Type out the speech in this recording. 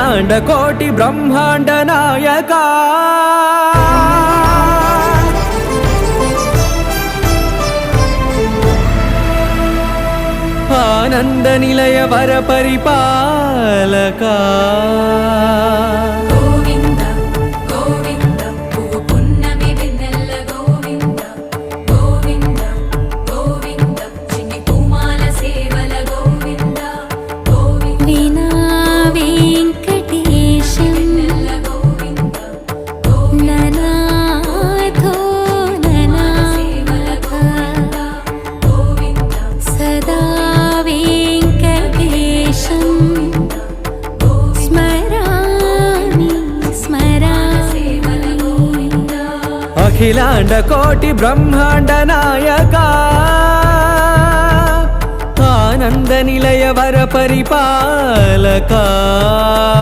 అఖిలాండ కోటి బ్రహ్మాండ నాయక ఆనంద నిలయ వర పరిపాలక అఖిలాండ కోటి బ్రహ్మాండ నాయక ఆనంద నిలయ వర పరిపాలక